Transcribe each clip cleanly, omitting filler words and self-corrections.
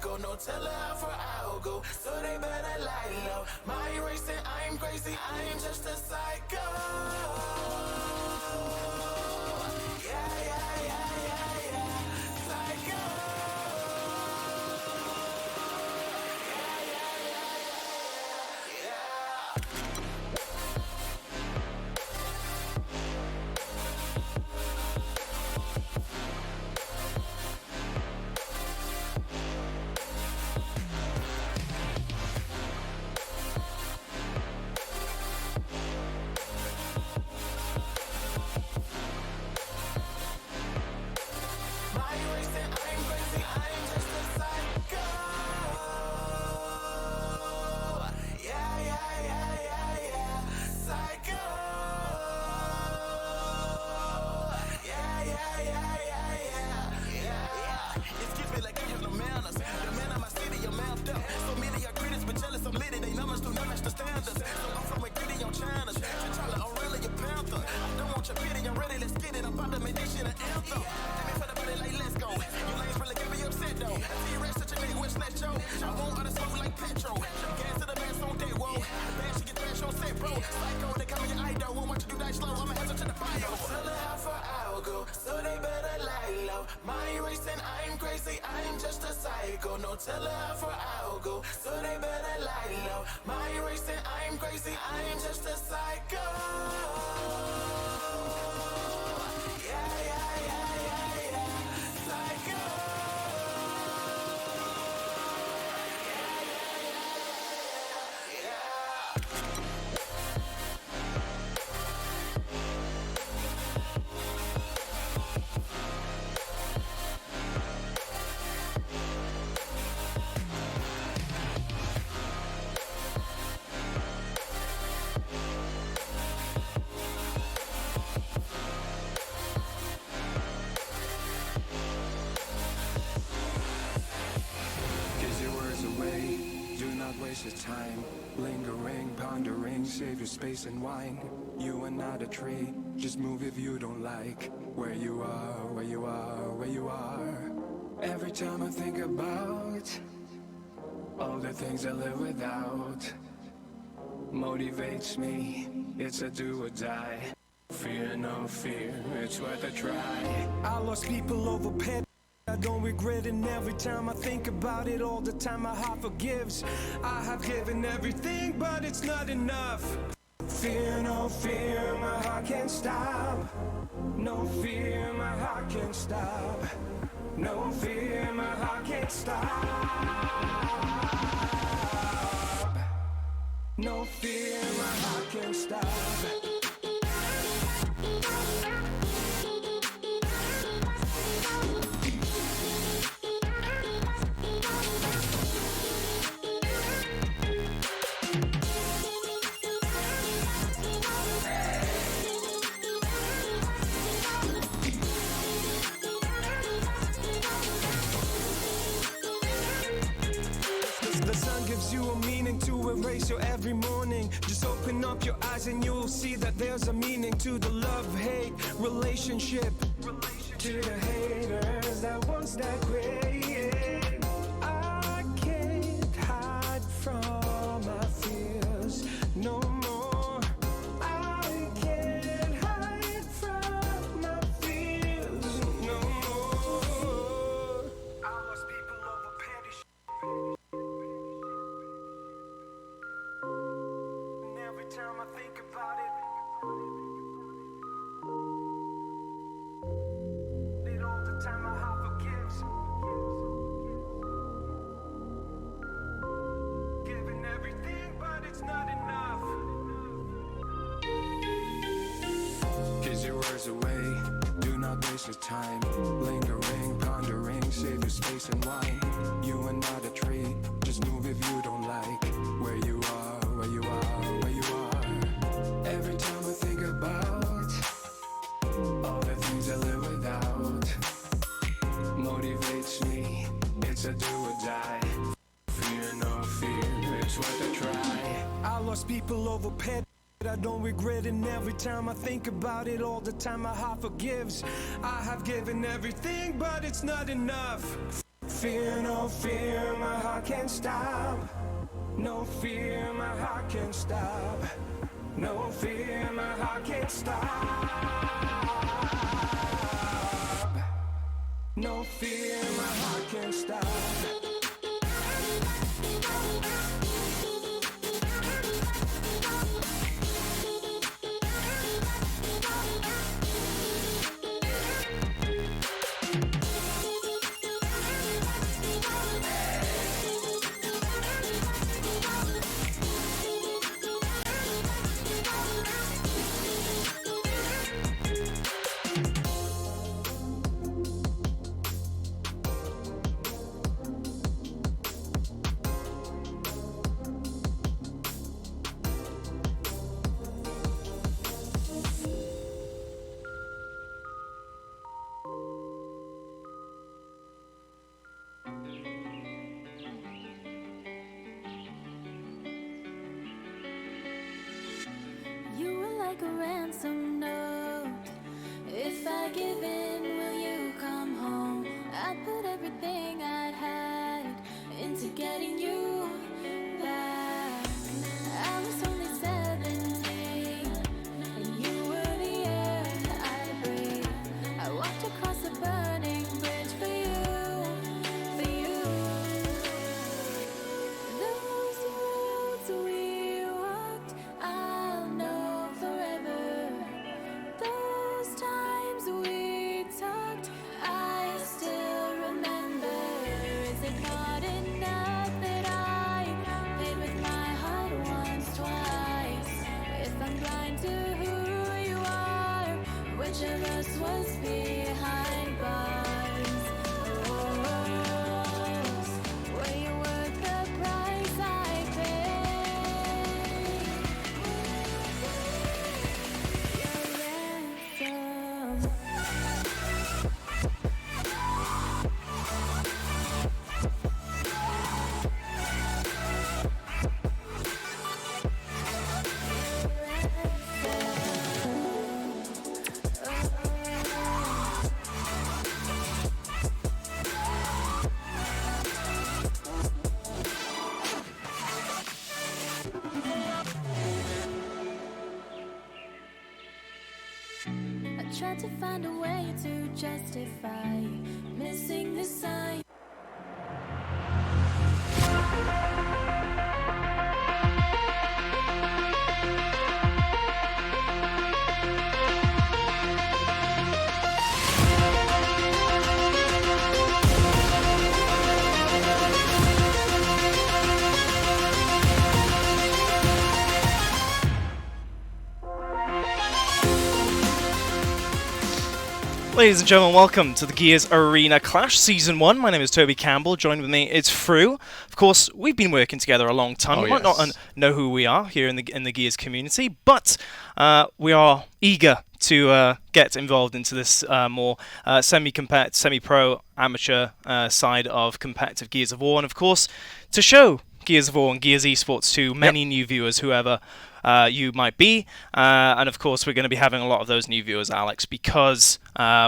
psycho, no telling how far I'll go, so they better lie low. Mind racing, I'm crazy, I'm just a psycho. Yeah, yeah, yeah, yeah, yeah, psycho. Yeah, yeah, yeah, yeah, yeah. I'm litty, they numbers do not match the standards. So I'm flowing gritty on China's. T'Challa, I'm really a panther. I don't want your pity, I'm ready, let's get it. I'm about to make this shit an anthem. Hit me for the body like, let's go. You lanes really get me upset though. I see you rest such a nigga with snatch, yo. I want all the smoke like petrol. Gas to the max on day, whoa. Bad shit get trash on set, bro. Psycho, they call me your idol. Won't watch you do that slow, I'ma have to the bio. Tell her how far I'll go, so they better lie low. Mind racing, I'm crazy, I'm just a psycho. No, tell her how far I'll go, so they better lie low. Mind racing, I'm crazy, I'm just a psycho. Yeah, yeah, yeah, yeah, yeah, psycho. Yeah, yeah, yeah, yeah, waste your time, lingering, pondering, save your space and wine. You are not a tree, just move if you don't like where you are, where you are, where you are. Every time I think about all the things I live without, motivates me, it's a do or die. Fear, no fear, it's worth a try. I lost people over pet, I don't regret it, and every time I think about it, all the time my heart forgives. I have given everything, but it's not enough. Fear, no fear, my heart can't stop. No fear, my heart can't stop. No fear, my heart can't stop. No fear, my heart can't stop. Gives you a meaning to erase your every morning. Just open up your eyes and you'll see that there's a meaning to the love-hate relationship. To the haters that was that great, I can't hide from my fears no more. I can't hide from my fears no more. I lost people over petty shit. Every time I think about it, all the time my heart forgives. Giving everything, but it's not enough. Kiss your words away, do not waste your time. Lingering, pondering, save your space and wine. You are not a tree, just move if you don't like where you are, where you are, where you are. Every time I think about all the things I live without, motivates me, it's a do or die. Fear, no fear, it's worth a try. I lost people over pet, I don't regret it, and every time I think about it, all the time my heart forgives. I have given everything, but it's not enough. fear, my heart can't stop. No fear, my heart can't stop. No fear, my heart can't stop. No fear, my heart can't stop. You were like a ransom note. If I give in, will you come home? I put everything I had into getting you back. I was only 17, and you were the air I breathed. I walked across a burning bridge for you, for you. Those roads we walked, I'll know forever. Those times we talked, I still remember. Is it not enough that I paid with my heart once, twice? If I'm blind to who you are, which of us was behind bars? Were you worth the price I paid? Your ransom. I tried to find a way to justify missing the sign. Ladies and gentlemen, welcome to the Gears Arena Clash Season 1. My name is Toby Campbell. Joined with me is Fru. Of course, we've been working together a long time. Oh, You might not know who we are here in the Gears community, but we are eager to get involved into this more semi-pro amateur side of competitive Gears of War, and of course, to show Gears of War and Gears Esports to many new viewers, whoever you might be. And of course, we're going to be having a lot of those new viewers, Alex, because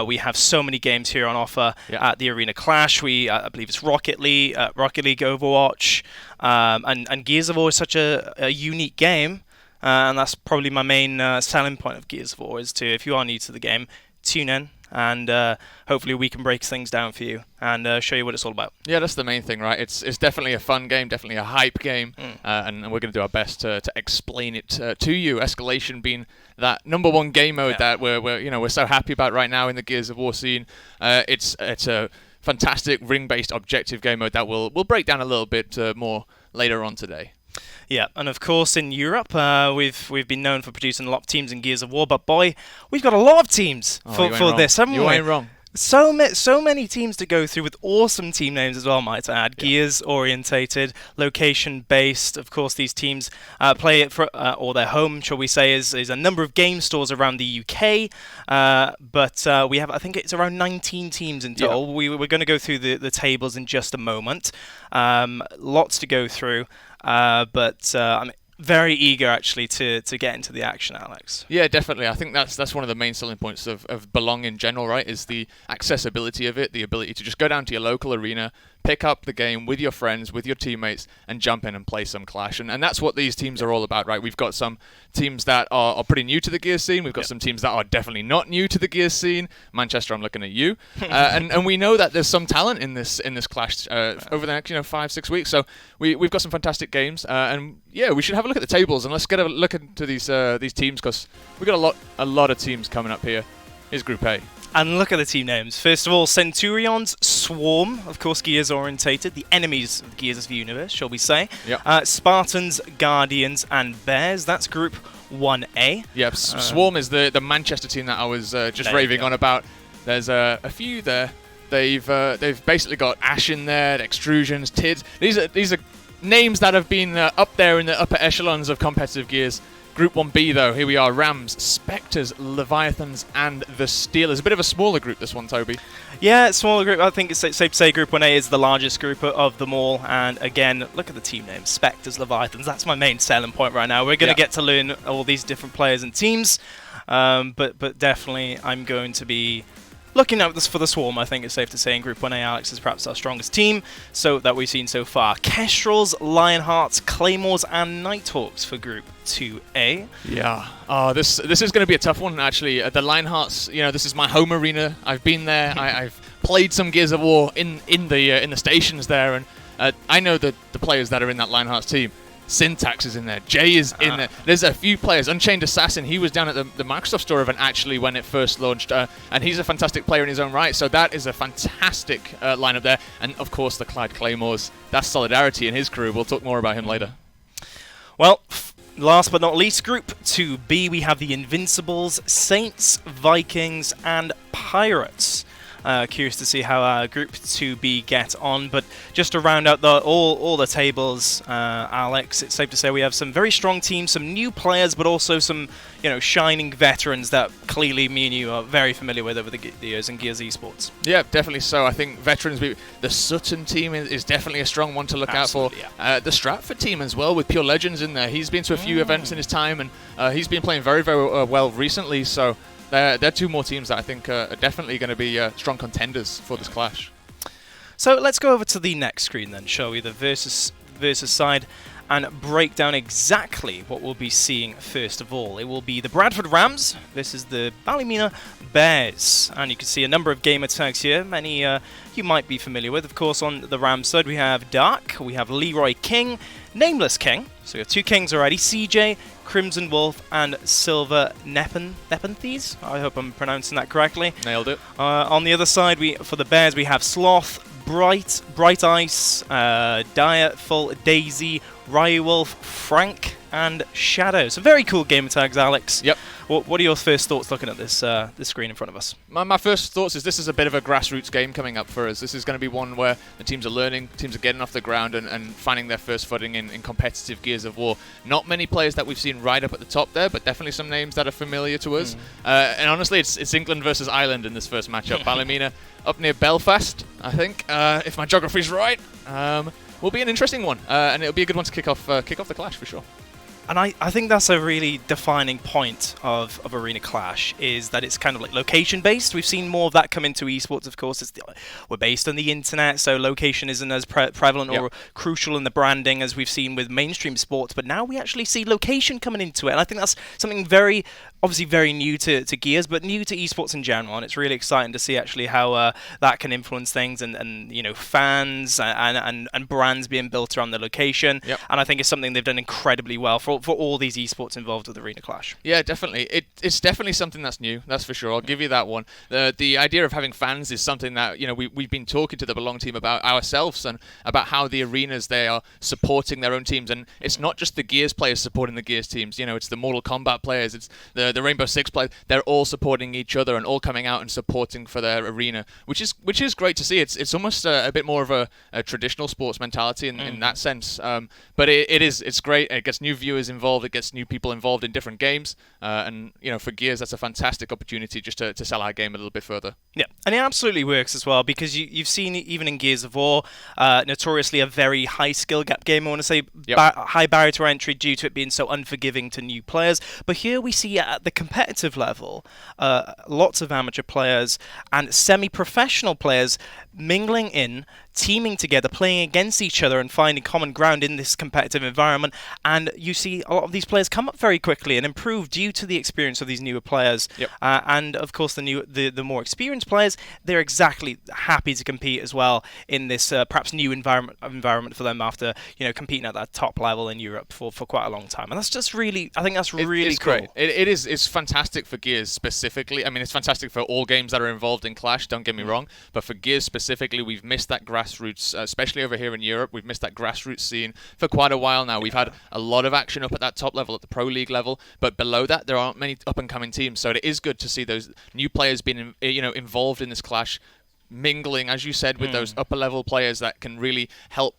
we have so many games here on offer at the Arena Clash. I believe it's Rocket League, Overwatch, and Gears of War is such a unique game. And that's probably my main selling point of Gears of War, is to, if you are new to the game, tune in, and hopefully we can break things down for you and show you what it's all about. Yeah, that's the main thing, right? It's definitely a fun game, definitely a hype game, and we're going to do our best to explain it to you. Escalation being that number one game mode that we're so happy about right now in the Gears of War scene. It's a fantastic ring-based objective game mode that we'll break down a little bit more later on today. Yeah, and of course in Europe, we've been known for producing a lot of teams in Gears of War, but boy, we've got a lot of teams for this, haven't we? You ain't wrong. So many teams to go through with awesome team names as well, might I add. Gears orientated, location based. Of course, these teams play it for, or their home, shall we say, is a number of game stores around the UK. But we have, I think it's around 19 teams in total. We're going to go through the tables in just a moment. Lots to go through. But I'm very eager actually to get into the action, Alex. Yeah, definitely. I think that's one of the main selling points of Belong in general, right? Is the accessibility of it, the ability to just go down to your local arena, pick up the game with your friends, with your teammates, and jump in and play some Clash. And that's what these teams are all about, right? We've got some teams that are pretty new to the Gears scene. We've got some teams that are definitely not new to the Gears scene. Manchester, I'm looking at you. And we know that there's some talent in this Clash over the next 5-6 weeks. So we've got some fantastic games. And yeah, we should have a look at the tables and let's get a look into these teams, because we've got a lot of teams coming up here. Here's Group A. And look at the team names. First of all, Centurions, Swarm, of course, Gears orientated, the enemies of the Gears of the universe, shall we say. Yep. Spartans, Guardians, and Bears. That's Group 1A. Yep. Swarm is the Manchester team that I was just raving on about. There's a few there. They've basically got Ash in there, Extrusions, Tids. These are names that have been up there in the upper echelons of competitive Gears. Group 1B, though, here we are. Rams, Spectres, Leviathans, and the Steelers. A bit of a smaller group, this one, Toby. Yeah, smaller group. I think it's safe to say Group 1A is the largest group of them all. And again, look at the team names. Spectres, Leviathans. That's my main selling point right now. We're going to get to learn all these different players and teams. But definitely, I'm going to be looking out for the Swarm. I think it's safe to say in Group 1A, Alex is perhaps our strongest team that we've seen so far. Kestrels, Lionhearts, Claymores, and Nighthawks for Group 2A. Yeah. This is going to be a tough one, actually. The Lionhearts, this is my home arena. I've been there. I've played some Gears of War in the stations there, and I know the players that are in that Lionhearts team. Syntax is in there. Jay is in there. There's a few players. Unchained Assassin, he was down at the Microsoft Store event actually when it first launched, and he's a fantastic player in his own right. So that is a fantastic lineup there. And of course the Clyde Claymores. That's Solidarity and his crew. We'll talk more about him later. Well, last but not least, Group 2B, we have the Invincibles, Saints, Vikings, and Pirates. Curious to see how Group 2B get on, but just to round out all the tables, Alex, it's safe to say we have some very strong teams, some new players, but also some shining veterans that clearly me and you are very familiar with over the years in Gears Esports. Yeah, definitely so. I think veterans, the Sutton team is definitely a strong one to look out for. Yeah. The Stratford team as well, with Pure Legends in there. He's been to a few events in his time, and he's been playing very, very well recently, so they're two more teams that I think are definitely going to be strong contenders for this Clash. So let's go over to the next screen then, shall we? The versus side, and break down exactly what we'll be seeing first of all. It will be the Bradford Rams versus the Ballymena Bears. And you can see a number of gamer tags here. Many you might be familiar with. Of course, on the Rams side, we have Dark, we have Leroy King, Nameless King. So we have two Kings already. CJ, Crimson Wolf, and Silver Nepenthes. I hope I'm pronouncing that correctly. Nailed it. On the other side, for the Bears, we have Sloth, Bright Ice, Direful, Daisy, Rywolf, Frank, and Shadow. So very cool gamer tags, Alex. Yep. What are your first thoughts looking at this screen in front of us? My first thoughts is this is a bit of a grassroots game coming up for us. This is going to be one where the teams are learning, teams are getting off the ground and finding their first footing in competitive Gears of War. Not many players that we've seen right up at the top there, but definitely some names that are familiar to us. And honestly, it's England versus Ireland in this first matchup. Ballymena up near Belfast, I think, if my geography's right. Will be an interesting one, and it'll be a good one to kick off the Clash for sure. And I think that's a really defining point of Arena Clash, is that it's kind of like location-based. We've seen more of that come into esports, of course. We're based on the internet, so location isn't as prevalent or crucial in the branding as we've seen with mainstream sports. But now we actually see location coming into it, and I think that's something obviously very new to Gears, but new to esports in general. And it's really exciting to see actually how that can influence things, and fans and brands being built around the location. Yep. And I think it's something they've done incredibly well for all these esports involved with Arena Clash. Yeah, definitely. It's definitely something that's new, that's for sure. I'll give you that one. The idea of having fans is something that we've been talking to the Belong team about ourselves, and about how the arenas, they are supporting their own teams. And it's not just the Gears players supporting the Gears teams. It's the Mortal Kombat players, it's the Rainbow Six players. They're all supporting each other and all coming out and supporting for their arena, which is great to see. It's almost a bit more of a traditional sports mentality in that sense. But it's great. It gets new viewers involved. It gets new people involved in different games. And for Gears, that's a fantastic opportunity just to sell our game a little bit further. Yeah, and it absolutely works as well, because you've seen even in Gears of War, notoriously a very high skill gap game. I want to say high barrier to entry due to it being so unforgiving to new players. But here we see at the competitive level, lots of amateur players and semi-professional players mingling in teaming together, playing against each other and finding common ground in this competitive environment. And you see a lot of these players come up very quickly and improve due to the experience of these newer players. Yep. And of course, the more experienced players, they're exactly happy to compete as well in this perhaps new environment for them after competing at that top level in Europe for quite a long time. And that's just really, I think that's really it's cool. Great. It's fantastic for Gears specifically. I mean, it's fantastic for all games that are involved in Clash, don't get me wrong, but for Gears specifically, we've missed that grassroots, especially over here in Europe. We've missed that grassroots scene for quite a while now. We've had a lot of action up at that top level, at the Pro League level, but below that, there aren't many up-and-coming teams. So it is good to see those new players being, involved in this Clash, mingling, as you said, with those upper-level players that can really help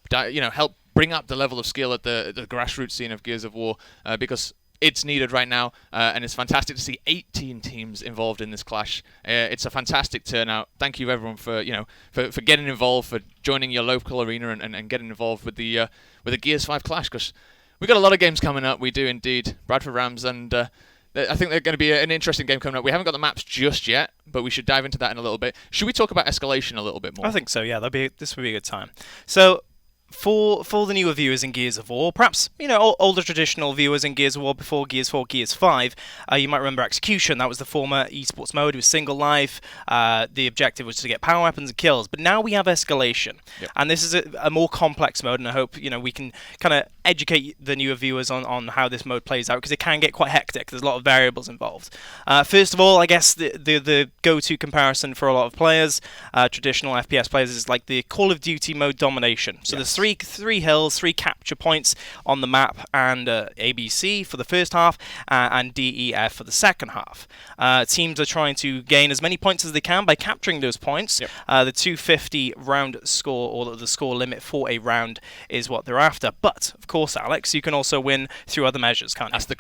bring up the level of skill at the grassroots scene of Gears of War, because it's needed right now, and it's fantastic to see 18 teams involved in this Clash. It's a fantastic turnout. Thank you, everyone, for getting involved, for joining your local arena and getting involved with the Gears 5 Clash, because we've got a lot of games coming up. We do indeed. Bradford Rams, and I think they're going to be an interesting game coming up. We haven't got the maps just yet, but we should dive into that in a little bit. Should we talk about escalation a little bit more? I think so, yeah. This would be a good time. So, for the newer viewers in Gears of War, perhaps older traditional viewers in Gears of War before Gears 4, Gears 5, you might remember Execution. That was the former esports mode. It was single life. The objective was to get power weapons and kills. But now we have escalation, and this is a more complex mode. And I hope we can kind of educate the newer viewers on how this mode plays out, because it can get quite hectic. There's a lot of variables involved. First of all, I guess the go-to comparison for a lot of players, traditional FPS players, is like the Call of Duty mode domination. So there's three hills, 3 capture points on the map, and ABC for the first half, and DEF for the second half. Teams are trying to gain as many points as they can by capturing those points. The 250 round score, or the score limit for a round, is what they're after. But of course, Alex, you can also win through other measures, can't you? That's the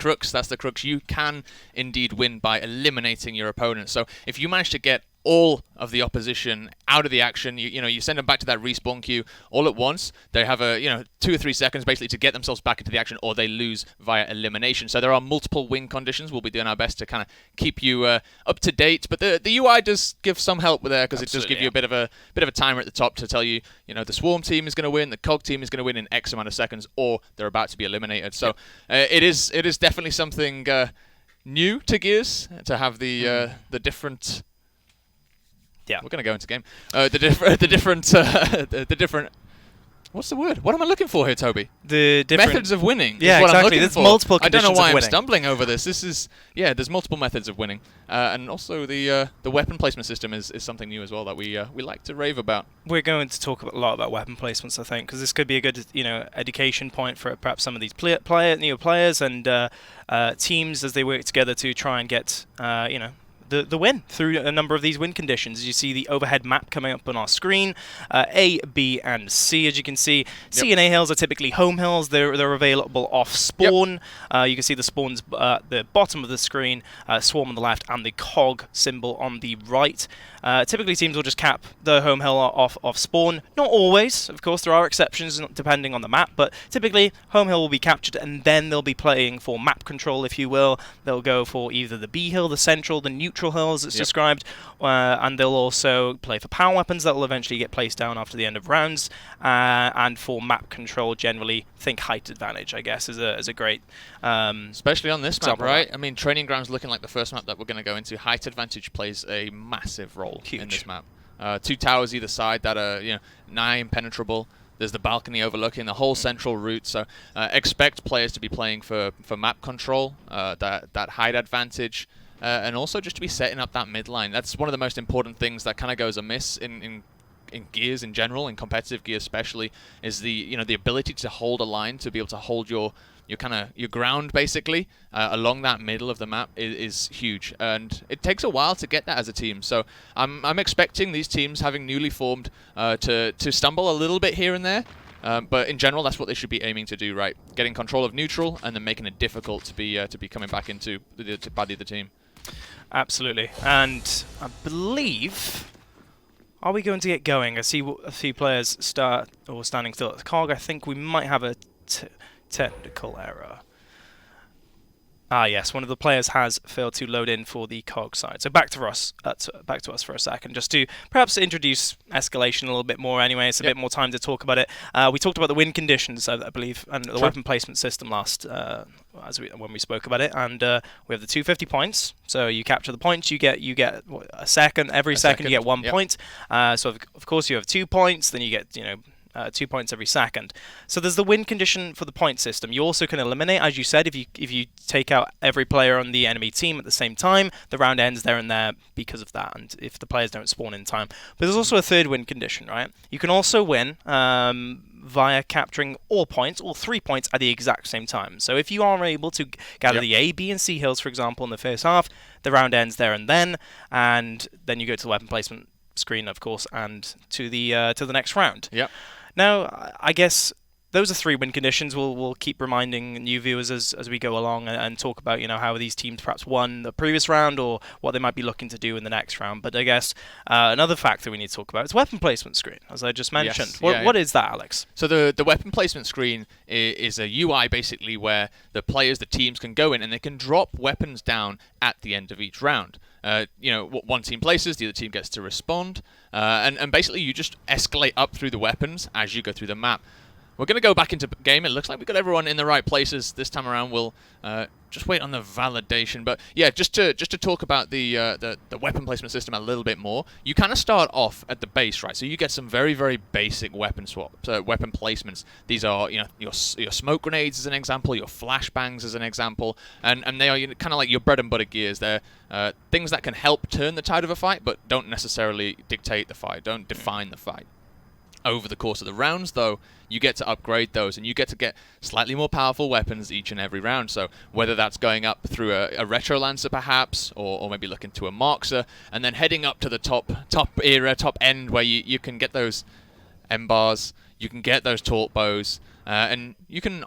crux. You can indeed win by eliminating your opponent. So if you manage to get all of the opposition out of the action, you send them back to that respawn queue all at once. They have 2 or 3 seconds basically to get themselves back into the action, or they lose via elimination. So there are multiple win conditions. We'll be doing our best to kind of keep you up to date, but the UI does give some help with there, because it does give you a bit of a timer at the top to tell you, the Swarm team is going to win, the COG team is going to win in X amount of seconds, or they're about to be eliminated. So it is definitely something new to Gears to have the different. Yeah, we're going to go into game. The different. What's the word? What am I looking for here, Toby? The different methods of winning. Yeah, is what exactly. I'm looking There's for. multiple I don't know conditions why of I'm winning. stumbling over this. There's multiple methods of winning, and also the weapon placement system is something new as well that we like to rave about. We're going to talk a lot about weapon placements, I think, because this could be a good education point for perhaps some of these newer players and teams as they work together to try and get the win through a number of these win conditions. You see the overhead map coming up on our screen, A, B, and C. As you can see, C and A hills are typically home hills. They're available off spawn. You can see the spawns at the bottom of the screen, Swarm on the left, and the COG symbol on the right. Typically, teams will just cap the home hill off spawn. Not always, of course. There are exceptions depending on the map, but typically home hill will be captured, and then they'll be playing for map control, if you will. They'll go for either the B hill, the central, the neutral hills, it's described, and they'll also play for power weapons that will eventually get placed down after the end of rounds, and for map control, generally, think height advantage, I guess, is a great especially on this map, example. right? I mean, Training Grounds looking like the first map that we're going to go into. Height advantage plays a massive role in this map. 2 towers either side that are nigh impenetrable. There's the balcony overlooking the whole central route, so expect players to be playing for map control, that height advantage, and also just to be setting up that midline. That's one of the most important things that kind of goes amiss in Gears in general, in competitive Gears especially, is the ability to hold a line, to be able to hold your ground basically along that middle of the map is huge, and it takes a while to get that as a team. So I'm expecting these teams, having newly formed, to stumble a little bit here and there, but in general that's what they should be aiming to do, right? Getting control of neutral and then making it difficult to be coming back into by the other team. Absolutely, and I believe. Are we going to get going? I see a few players standing still at the COG. I think we might have a technical error. Ah, yes. One of the players has failed to load in for the cog side. So back to us. Back to us for a second, just to perhaps introduce escalation a little bit more. Anyway, it's a bit more time to talk about it. We talked about the win conditions, I believe, and the weapon placement system last when we spoke about it. And we have the 250 points. So you capture the points, you get a second. Every second you get 1 point. So of course you have 2 points. Then you get 2 points every second. So there's the win condition for the point system. You also can eliminate, as you said, if you take out every player on the enemy team at the same time, the round ends there and there because of that, and if the players don't spawn in time. But there's also a third win condition, right? You can also win via capturing all 3 points at the exact same time. So if you are able to gather the A, B, and C hills, for example, in the first half, the round ends there and then you go to the weapon placement screen, of course, and to the next round. Yep. Now, I guess those are 3 win conditions. We'll keep reminding new viewers as we go along and talk about how these teams perhaps won the previous round or what they might be looking to do in the next round. But I guess another factor we need to talk about is weapon placement screen, as I just mentioned. Yes. What is that, Alex? So the weapon placement screen is a UI basically where the teams can go in and they can drop weapons down at the end of each round. What one team places, the other team gets to respond, and basically you just escalate up through the weapons as you go through the map. We're going to go back into game. It looks like we've got everyone in the right places this time around. We'll just wait on the validation. But yeah, just to talk about the weapon placement system a little bit more, you kind of start off at the base, right? So you get some very, very basic weapon placements. These are your smoke grenades as an example, your flashbangs as an example, and they are kind of like your bread and butter gears. They're things that can help turn the tide of a fight, but don't necessarily dictate the fight, don't define the fight. Over the course of the rounds, though, you get to upgrade those, and you get to get slightly more powerful weapons each and every round. So whether that's going up through a Retro Lancer, perhaps, or maybe looking to a Markser, and then heading up to the top end, where you can get those M-bars, you can get those taunt bows, and you can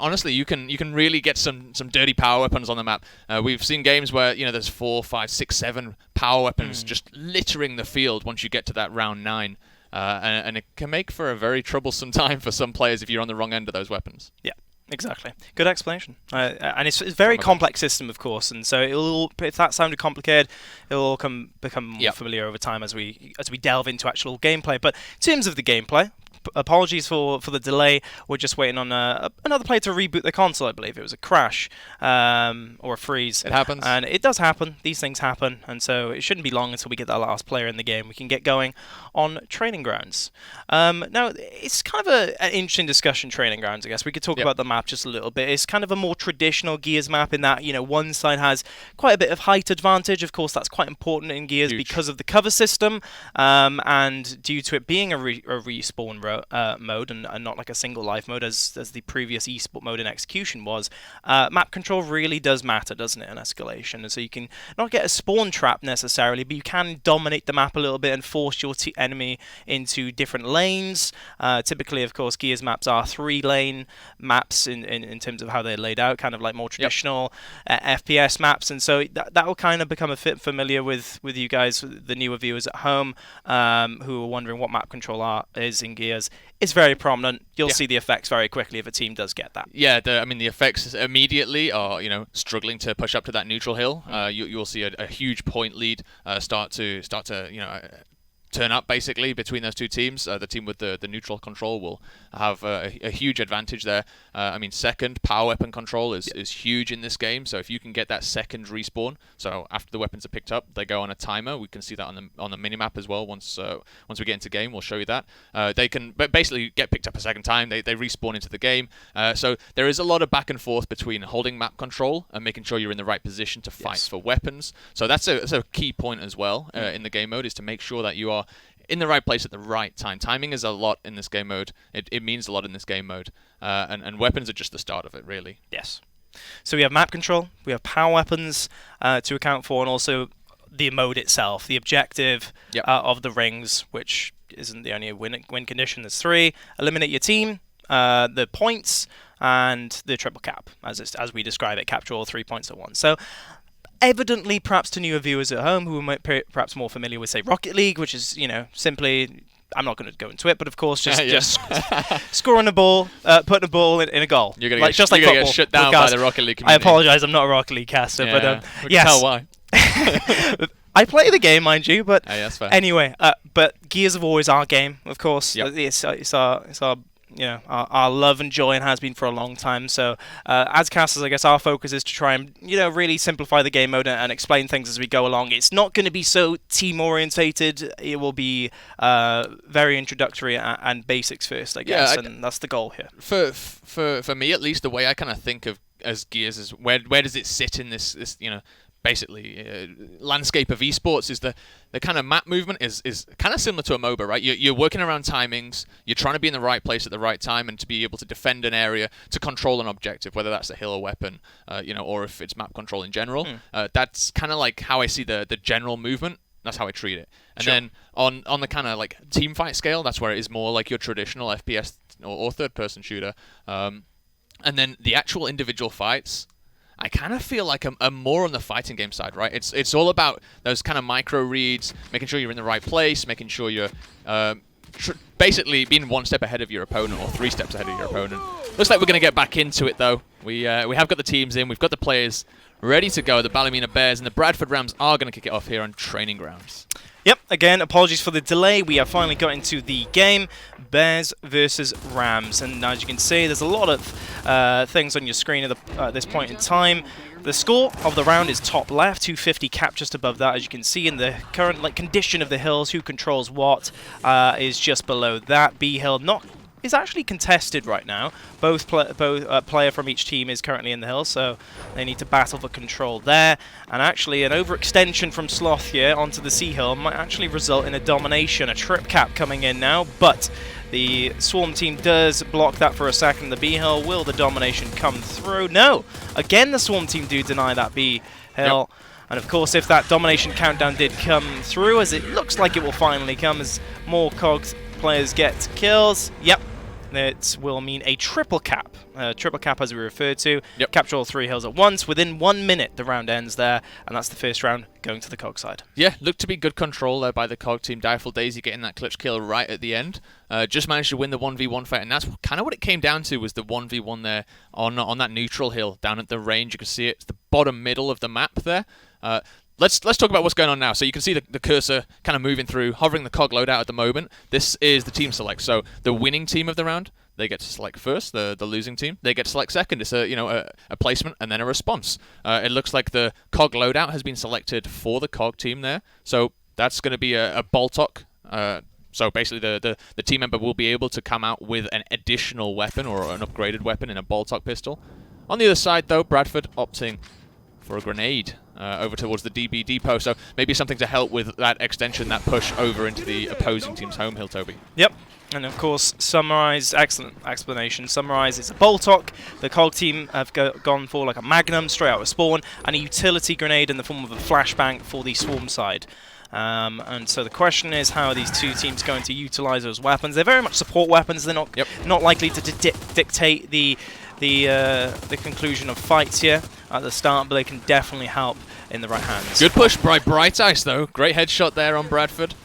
really get some dirty power weapons on the map. We've seen games where there's 4, 5, 6, 7 power weapons just littering the field once you get to that round 9. And it can make for a very troublesome time for some players if you're on the wrong end of those weapons. Yeah, exactly. Good explanation. And it's a very complex system, of course, and so if that sounded complicated, it'll all become more familiar over time as we delve into actual gameplay. But in terms of the gameplay, apologies for the delay. We're just waiting on another player to reboot the console, I believe. It was a crash or a freeze. It happens. And it does happen. These things happen. And so it shouldn't be long until we get that last player in the game. We can get going on Training Grounds. Now, it's kind of an interesting discussion, Training Grounds, I guess. We could talk about the map just a little bit. It's kind of a more traditional Gears map in that, one side has quite a bit of height advantage. Of course, that's quite important in Gears because of the cover system. And due to it being a respawn mode and not like a single life mode as the previous esport mode in Execution was, map control really does matter, doesn't it, in Escalation? And so you can not get a spawn trap necessarily, but you can dominate the map a little bit and force your enemy into different lanes. Typically, of course, Gears maps are 3-lane maps in terms of how they're laid out, kind of like more traditional FPS maps, and so that will kind of become a bit familiar with you guys, the newer viewers at home, who are wondering what map control is in Gears. It's very prominent. You'll see the effects very quickly if a team does get that. Yeah, the effects immediately are struggling to push up to that neutral hill. You'll see a huge point lead start to turn up basically between those two teams. The team with the neutral control will have a huge advantage there. Second power weapon control is huge in this game. So if you can get that second respawn, so after the weapons are picked up, they go on a timer. We can see that on the minimap as well. Once we get into game, we'll show you that. They can basically get picked up a second time. They respawn into the game. So there is a lot of back and forth between holding map control and making sure you're in the right position to fight for weapons. So that's a key point as well in the game mode, is to make sure that you are in the right place at the right time. Timing is a lot in this game mode. It means a lot in this game mode. And weapons are just the start of it, really. Yes. So we have map control, we have power weapons to account for, and also the mode itself, the objective of the rings, which isn't the only win condition. There's 3. Eliminate your team, the points, and the triple cap, as we describe it, capture all 3 points at once. So evidently, perhaps to newer viewers at home who might perhaps more familiar with, say, Rocket League, which is, simply I'm not going to go into it, but of course, just Yeah. just scoring the ball, putting the ball in a goal. You're gonna like, get, just like you're gonna football. get shut down by the Rocket League I community. apologise, I'm not a Rocket League caster, Yeah, but we can yes. tell why. I play the game, mind you, but Hey, that's fair. anyway, but Gears of War is our game, of course. Yep. It's our our love and joy, and has been for a long time. So as casters, I guess our focus is to try and really simplify the game mode and explain things as we go along. It's not going to be so team orientated. It will be very introductory and basics first, I guess, and that's the goal here. For me at least, the way I kind of think of as Gears is where does it sit in this basically landscape of esports. Is the kind of map movement is kind of similar to a MOBA, right? You're working around timings, you're trying to be in the right place at the right time, and to be able to defend an area, to control an objective, whether that's a hill or weapon, or if it's map control in general. That's kind of like how I see the general movement. That's how I treat it. And then on the kind of like team fight scale, that's where it is more like your traditional FPS or third-person shooter. And then the actual individual fights, I kind of feel like I'm more on the fighting game side, right? It's all about those kind of micro reads, making sure you're in the right place, making sure you're basically being one step ahead of your opponent or 3 steps ahead of your opponent. Looks like we're going to get back into it, though. We have got the teams in, we've got the players ready to go. The Ballymena Bears and the Bradford Rams are going to kick it off here on Training Grounds. Yep, again, apologies for the delay. We have finally got into the game. Bears versus Rams. And as you can see, there's a lot of things on your screen at this point in time. The score of the round is top left, 250 cap just above that. As you can see in the current condition of the hills, who controls what is just below that. B hill is actually contested right now. Both player from each team is currently in the hill, so they need to battle for control there. And actually, an overextension from Sloth here onto the C hill might actually result in a domination. A trip cap coming in now, but the Swarm team does block that for a second. The B hill, will the domination come through? No! Again, the Swarm team do deny that B hill. Yep. And of course, if that domination countdown did come through, as it looks like it will finally come, as more COGS players get kills, yep, it will mean a triple cap. Triple cap, as we referred to. Yep. Capture all 3 hills at once. Within 1 minute, the round ends there, and that's the first round going to the COG side. Yeah, looked to be good control there by the COG team. Direful Daisy getting that clutch kill right at the end. Just managed to win the 1v1 fight, and that's kind of what it came down to, was the 1v1 there on that neutral hill down at the range. You can see it's the bottom middle of the map there. Let's talk about what's going on now. So you can see the cursor kind of moving through, hovering the COG loadout at the moment. This is the team select. So the winning team of the round, they get to select first. The losing team, they get to select second. It's a placement and then a response. It looks like the COG loadout has been selected for the COG team there. So that's going to be a Boltok. So basically the team member will be able to come out with an additional weapon or an upgraded weapon in a Boltok pistol. On the other side, though, Bradford opting for a grenade over towards the DB depot, so maybe something to help with that extension, that push over into the opposing team's home hill, Toby. Yep, and of course, Summarize, excellent explanation. Summarize is a Boltok. The COG team have gone for like a Magnum straight out of spawn, and a utility grenade in the form of a flashbang for the Swarm side. And so the question is, how are these two teams going to utilize those weapons? They're very much support weapons. They're not likely to dictate the conclusion of fights here at the start, but they can definitely help in the right hands. Good push by Bright Ice, though. Great headshot there on Bradford.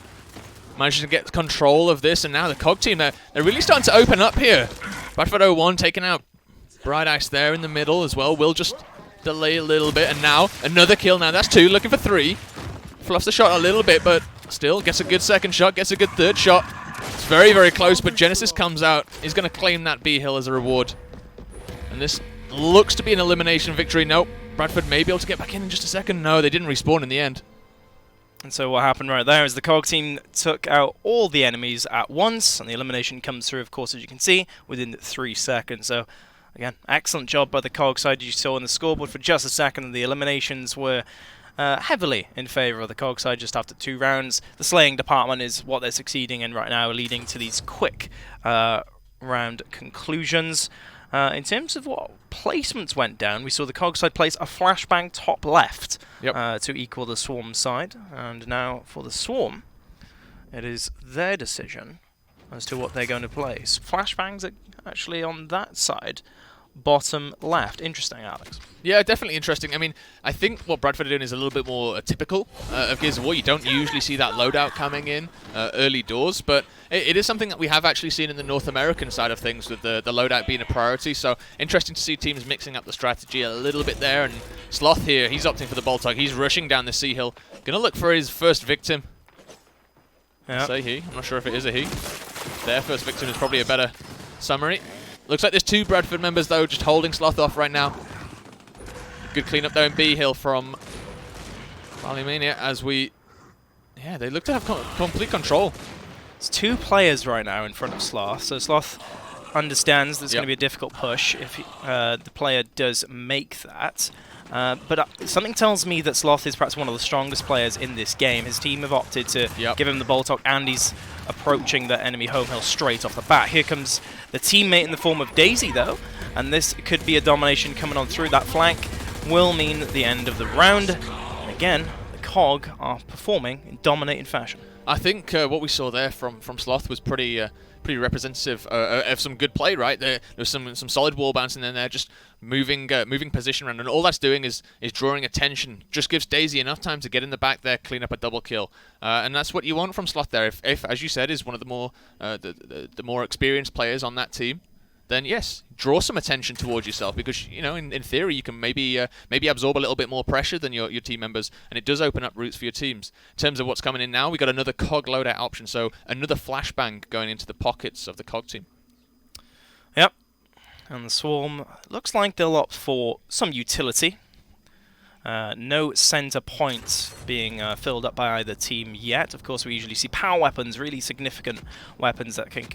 Managed to get control of this, and now the COG team, they're really starting to open up here. Bradford 01 taking out Bright Ice there in the middle as well. Will just delay a little bit, and now another kill. Now that's 2, looking for 3. Fluffs the shot a little bit, but still gets a good second shot, gets a good third shot. It's very, very close, but Genesis comes out. He's going to claim that B hill as a reward. And this looks to be an elimination victory. Nope. Bradford may be able to get back in just a second. No, they didn't respawn in the end. And so what happened right there is the COG team took out all the enemies at once, and the elimination comes through, of course, as you can see, within 3 seconds. So, again, excellent job by the COG side. You saw on the scoreboard for just a second, and the eliminations were heavily in favour of the COG side just after 2 rounds. The slaying department is what they're succeeding in right now, leading to these quick round conclusions. In terms of what placements went down, we saw the COG side place a flashbang top left to equal the Swarm side. And now for the Swarm, it is their decision as to what they're going to place. Flashbangs are actually on that side bottom left. Interesting, Alex. Yeah, definitely interesting. I mean, I think what Bradford are doing is a little bit more typical of Gears of War. You don't usually see that loadout coming in early doors, but it is something that we have actually seen in the North American side of things, with the loadout being a priority. So interesting to see teams mixing up the strategy a little bit there. And Sloth here, he's opting for the Boltog. He's rushing down the Sea Hill. Going to look for his first victim. Yep. Say he. I'm not sure if it is a he. Their first victim is probably a better summary. Looks like there's 2 Bradford members, though, just holding Sloth off right now. Good cleanup there in B Hill from Balymania as we... Yeah, they look to have complete control. It's 2 players right now in front of Sloth, so Sloth understands there's going to be a difficult push if the player does make that. But something tells me that Sloth is perhaps one of the strongest players in this game. His team have opted to give him the Boltok, and he's approaching the enemy home hill straight off the bat. Here comes the teammate in the form of Daisy, though, and this could be a domination coming on through that flank. Will mean the end of the round. And again, the COG are performing in dominating fashion. I think what we saw there from Sloth was pretty representative of some good play, right? There's some solid wall bouncing in there, just moving position around, and all that's doing is drawing attention. Just gives Daisy enough time to get in the back there, clean up a double kill, and that's what you want from Sloth there. If as you said, is one of the more the more experienced players on that team, then yes, draw some attention towards yourself, because in theory you can maybe absorb a little bit more pressure than your team members, and it does open up routes for your teams. In terms of what's coming in now, we got another COG loadout option, so another flashbang going into the pockets of the COG team. Yep, and the Swarm looks like they'll opt for some utility. No center points being filled up by either team yet. Of course, we usually see power weapons, really significant weapons that can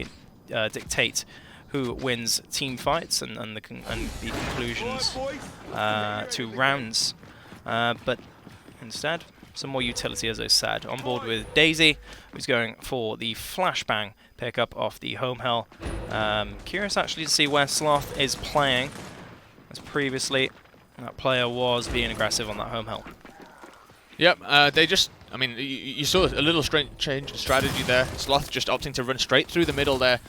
dictate who wins team fights and the conclusions to rounds. But instead, some more utility, as I said. On board with Daisy, who's going for the flashbang pickup off the home hill. Curious actually to see where Sloth is playing, as previously that player was being aggressive on that home hill. Yep, they just... I mean, you saw a little change in strategy there. Sloth just opting to run straight through the middle there,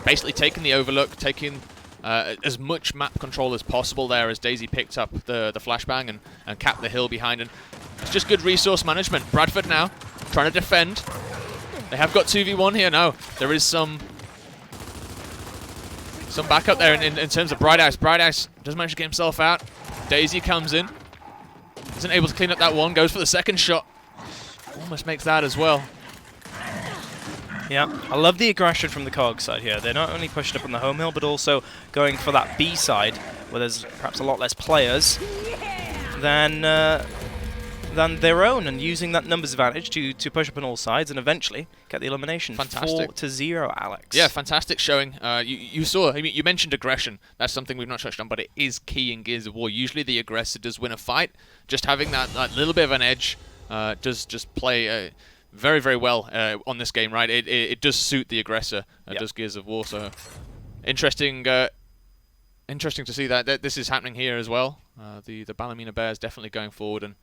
basically taking the overlook, taking as much map control as possible there as Daisy picked up the flashbang and capped the hill behind. And it's just good resource management. Bradford now trying to defend. They have got 2v1 here. No, there is some backup there in terms of Bright Ice. Bright Ice does manage to get himself out. Daisy comes in. Isn't able to clean up that one. Goes for the second shot. Almost makes that as well. Yeah, I love the aggression from the COG side here. They're not only pushing up on the home hill, but also going for that B side, where there's perhaps a lot less players than their own, and using that numbers advantage to push up on all sides and eventually get the elimination. Fantastic. 4-0, Alex. Yeah, fantastic showing. You saw, I mean, you mentioned aggression. That's something we've not touched on, but it is key in Gears of War. Usually the aggressor does win a fight. Just having that little bit of an edge does just play very, very well on this game, right? It does suit the aggressor, does Gears of War. So interesting to see that this is happening here as well. The Ballymena Bears definitely going forward and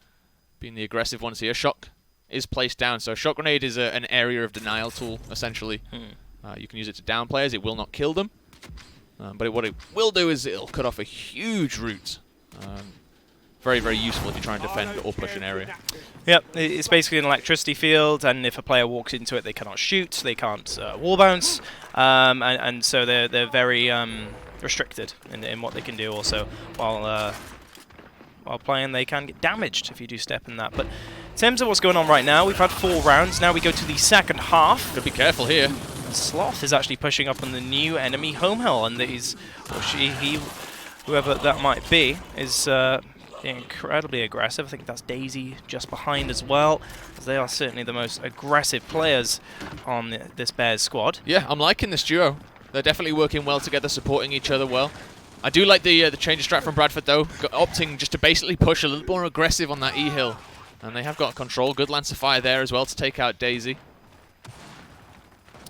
being the aggressive ones here. Shock is placed down. So Shock Grenade is an area of denial tool, essentially. You can use it to down players. It will not kill them. But what it will do is it'll cut off a huge route. Very, very useful if you try and defend or push an area. Yep, it's basically an electricity field, and if a player walks into it, they cannot shoot, they can't wall bounce, and so they're very restricted in what they can do. Also, while playing, they can get damaged if you do step in that. But in terms of what's going on right now, we've had 4 rounds. Now we go to the second half. Gotta be careful here. Sloth is actually pushing up on the new enemy home hill, and he's, or she, he, whoever that might be, is being incredibly aggressive. I think that's Daisy just behind as well, as they are certainly the most aggressive players on this Bears squad. Yeah, I'm liking this duo. They're definitely working well together, supporting each other well. I do like the change of strat from Bradford, though, opting just to basically push a little more aggressive on that E-hill. And they have got control. Good lance of fire there as well to take out Daisy.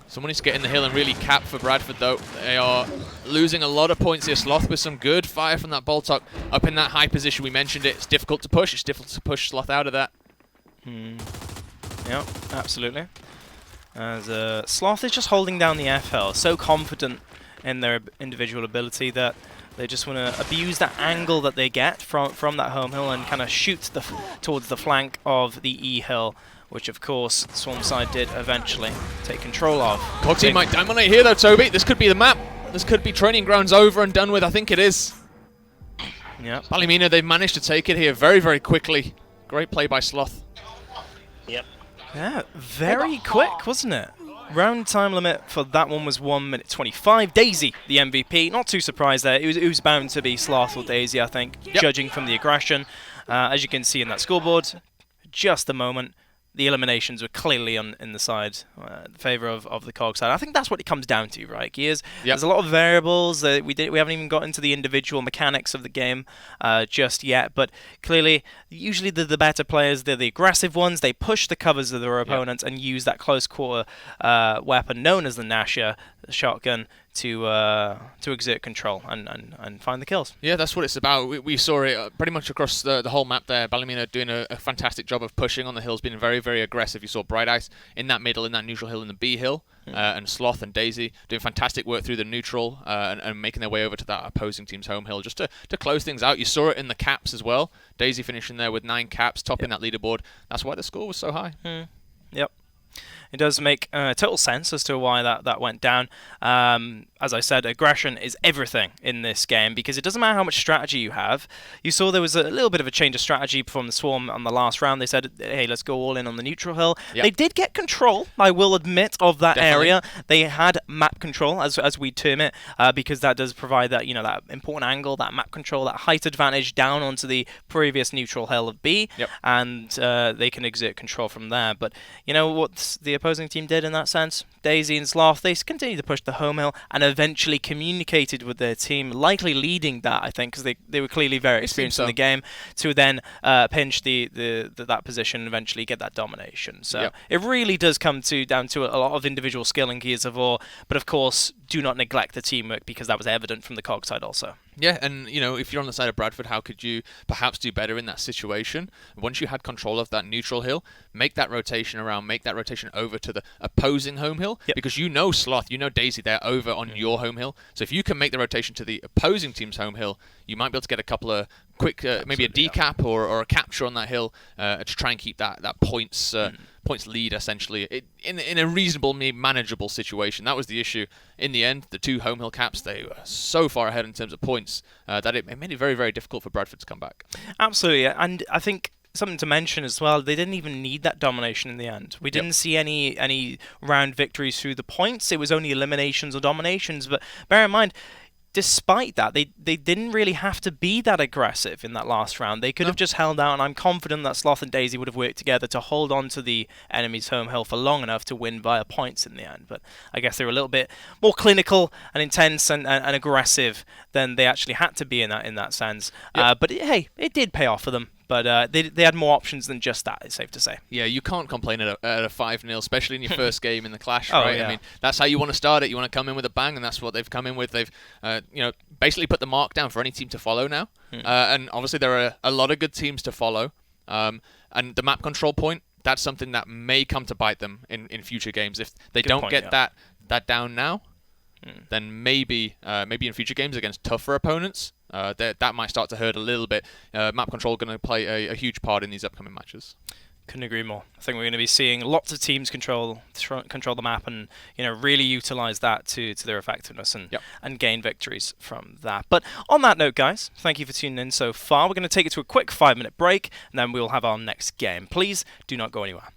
Someone needs to get in the hill and really cap for Bradford, though. They are losing a lot of points here. Sloth with some good fire from that Boltok up in that high position. We mentioned it. It's difficult to push. It's difficult to push Sloth out of that. Yeah, absolutely. As Sloth is just holding down the FL, so confident in their individual ability that They just want to abuse that angle that they get from that home hill and kind of shoot towards the flank of the E hill, which of course Swarm side did eventually take control of. COG team might dominate here though, Toby. This could be the map. This could be training grounds over and done with. I think it is. Yeah. Ballymena, they've managed to take it here very, very quickly. Great play by Sloth. Yep. Yeah, very quick, wasn't it? Round time limit for that one was 1 minute 25. Daisy, the MVP. Not too surprised there. It was bound to be Sloth or Daisy, I think, judging from the aggression. As you can see in that scoreboard, just a moment. The eliminations were clearly in the side, in favour of the COG side. I think that's what it comes down to, right, Gears? There's a lot of variables. That we haven't even got into the individual mechanics of the game just yet, but clearly, usually the better players, they're the aggressive ones. They push the covers of their opponents and use that close quarter weapon known as the Nasher, the shotgun, to exert control and find the kills. Yeah, that's what it's about. We saw it pretty much across the whole map there. Ballymena doing a fantastic job of pushing on the hills, being very, very aggressive. You saw Bright Ice in that middle, in that neutral hill, in the B hill, and Sloth and Daisy doing fantastic work through the neutral and making their way over to that opposing team's home hill just to close things out. You saw it in the caps as well. Daisy finishing there with 9 caps, topping that leaderboard. That's why the score was so high. Yep. It does make total sense as to why that went down. As I said, aggression is everything in this game because it doesn't matter how much strategy you have. You saw there was a little bit of a change of strategy from the Swarm on the last round. They said, hey, let's go all in on the neutral hill. Yep. They did get control, I will admit, of that area. They had map control, as we term it, because that does provide that, that important angle, that map control, that height advantage down onto the previous neutral hill of B, and they can exert control from there. But you know what the opposing team did in that sense? Daisy and Sloth, they continued to push the home hill and eventually communicated with their team, likely leading that, I think, because they were clearly very experienced in the game, to then pinch that position and eventually get that domination. So it really does come down to a lot of individual skill in Gears of War, but of course, do not neglect the teamwork because that was evident from the COG side also. Yeah, and if you're on the side of Bradford, how could you perhaps do better in that situation? Once you had control of that neutral hill, make that rotation around, make that rotation over to the opposing home hill, because Sloth, Daisy, they're over on your home hill. So if you can make the rotation to the opposing team's home hill, you might be able to get a couple of quick, maybe a decap or a capture on that hill to try and keep that points lead, essentially, in a reasonably manageable situation. That was the issue. In the end, the 2 home hill caps, they were so far ahead in terms of points that it made it very, very difficult for Bradford to come back. Absolutely, and I think something to mention as well, they didn't even need that domination in the end. We didn't see any round victories through the points. It was only eliminations or dominations, but bear in mind, despite that, they didn't really have to be that aggressive in that last round. They could have just held out, and I'm confident that Sloth and Daisy would have worked together to hold on to the enemy's home hill for long enough to win via points in the end. But I guess they were a little bit more clinical and intense and aggressive than they actually had to be in that sense. But it did pay off for them. But they had more options than just that, it's safe to say. Yeah, you can't complain at a 5-0, especially in your first game in the Clash, right? I mean, that's how you want to start it. You want to come in with a bang, and that's what they've come in with. They've basically put the mark down for any team to follow now. And obviously there are a lot of good teams to follow. And the map control point, that's something that may come to bite them in future games. If they don't get that down now, then maybe in future games against tougher opponents, that might start to hurt a little bit. Map control going to play a huge part in these upcoming matches. Couldn't agree more. I think we're going to be seeing lots of teams control the map and really utilize that to their effectiveness and gain victories from that. But on that note, guys, thank you for tuning in so far. We're going to take it to a quick 5-minute break, and then we'll have our next game. Please do not go anywhere.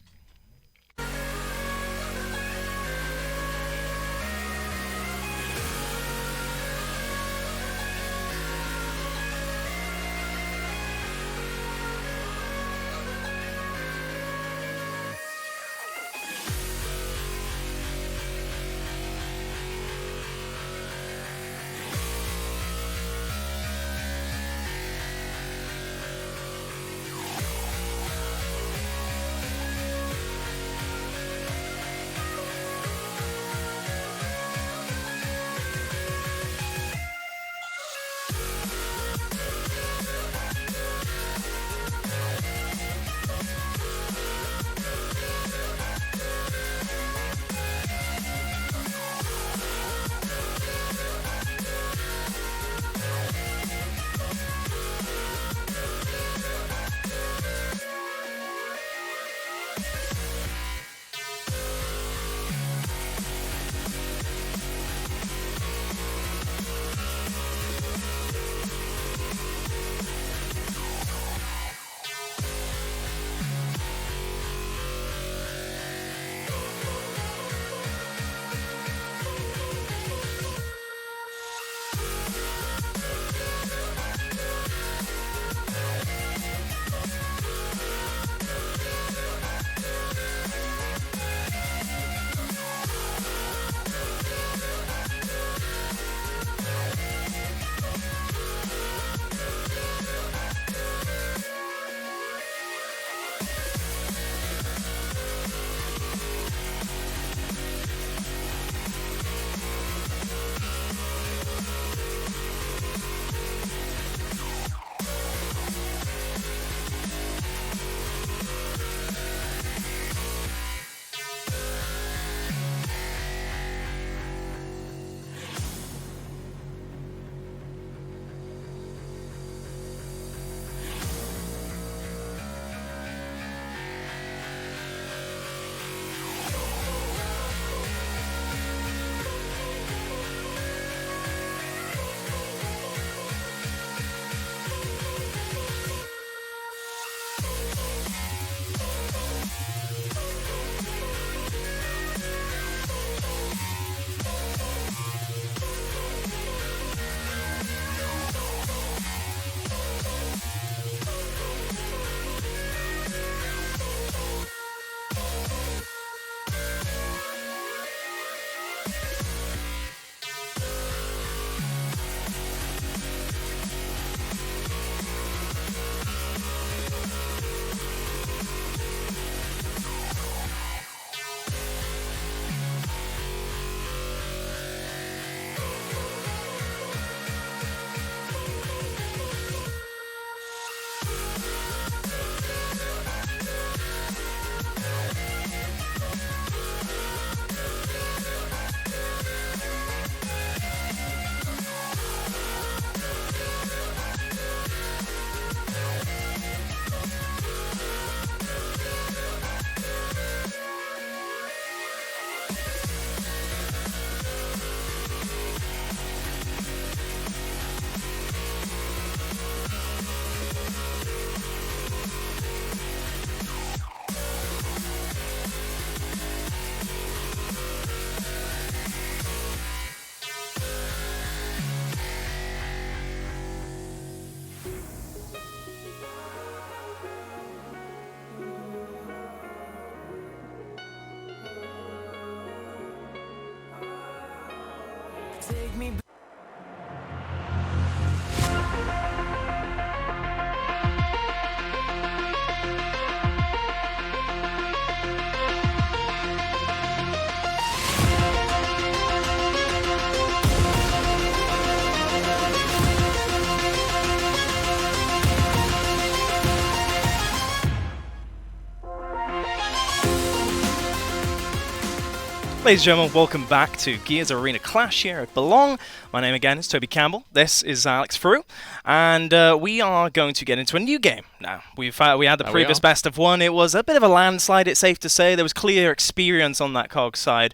Ladies and gentlemen, welcome back to Gears Arena Clash here at Belong. My name again is Toby Campbell. This is Alex Frew, and we are going to get into a new game now. We had the previous best of one. It was a bit of a landslide, it's safe to say. There was clear experience on that COG side